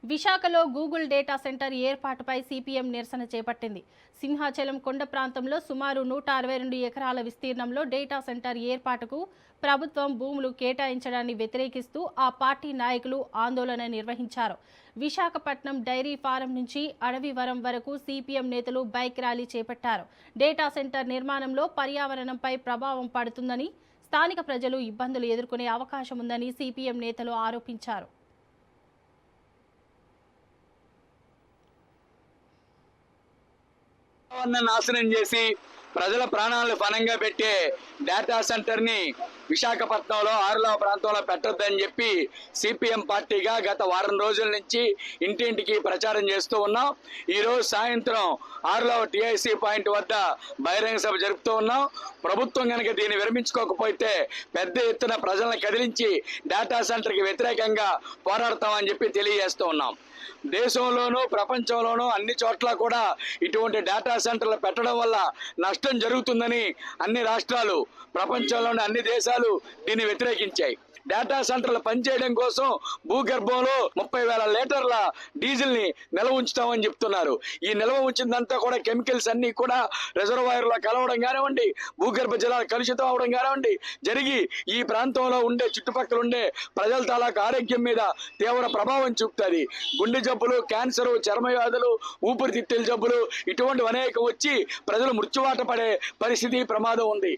విశాఖలో Google data centre ఏర్పాటుపై CPM నిరసన చేపట్టింది. సింహాచలం కొండ ప్రాంతంలో సుమారు 162 ఎకరాల విస్తీర్ణంలో డేటా సెంటర్ ఏర్పాటుకు ప్రభుత్వం భూములు కేటాయించడాన్ని వ్యతిరేకిస్తూ ఆ పార్టీ నాయకులు ఆందోళన నిర్వహించారు. విశాఖపట్నం డైరీ ఫారం నుంచి అడవివరం వరకు సిపిఎం నేతలు బైక్ ర్యాలీ చేపట్టారు. డేటా సెంటర్ నిర్మాణంలో పర్యావరణంపై ప్రభావం పడుతుందని, స్థానిక ప్రజలు ఇబ్బందులు ఎదుర్కొనే అవకాశం ఉందని సిపిఎం నేతలు ఆరోపించారు. నాశనం చేసి ప్రజల ప్రాణాలను పణంగా పెట్టే డేటా సెంటర్ ని విశాఖపట్నంలో ఆరులవ ప్రాంతంలో పెట్టొద్దని చెప్పి సిపిఎం పార్టీగా గత వారం రోజుల నుంచి ఇంటింటికి ప్రచారం చేస్తూ ఉన్నాం. ఈరోజు సాయంత్రం ఆరులవ టిఐసి పాయింట్ వద్ద బహిరంగ సభ జరుపుతూ ఉన్నాం. ప్రభుత్వం కనుక దీన్ని విరమించుకోకపోతే పెద్ద ఎత్తున ప్రజలను కదిలించి డేటా సెంటర్కి వ్యతిరేకంగా పోరాడతామని చెప్పి తెలియజేస్తూ ఉన్నాం. దేశంలోనూ ప్రపంచంలోనూ అన్ని చోట్ల కూడా ఇటువంటి డేటా సెంటర్లు పెట్టడం వల్ల నష్టం జరుగుతుందని అన్ని రాష్ట్రాలు, ప్రపంచంలోని అన్ని దేశాలు దీన్ని వ్యతిరేకించాయి. డేటా సెంటర్లు పనిచేయడం కోసం భూగర్భంలో 30,000 లీటర్ల డీజిల్ ని నిల్వ ఉంచుతామని చెప్తున్నారు. ఈ నిల్వ ఉంచిందంతా కూడా కెమికల్స్ అన్ని కూడా రిజర్వాయర్ లో కలవడం కానివ్వండి, భూగర్భ జలాలు కలుషితం అవడం కానివ్వండి జరిగి ఈ ప్రాంతంలో ఉండే చుట్టుపక్కల ఉండే ప్రజల తాలూకు ఆరోగ్యం మీద తీవ్ర ప్రభావం చూపుతుంది. గుండె జబ్బులు, క్యాన్సర్, చర్మ వ్యాధులు, ఊపిరితిత్తుల జబ్బులు ఇటువంటివి అనేకం వచ్చి ప్రజలు మృత్యువాత పడే పరిస్థితి, ప్రమాదం ఉంది.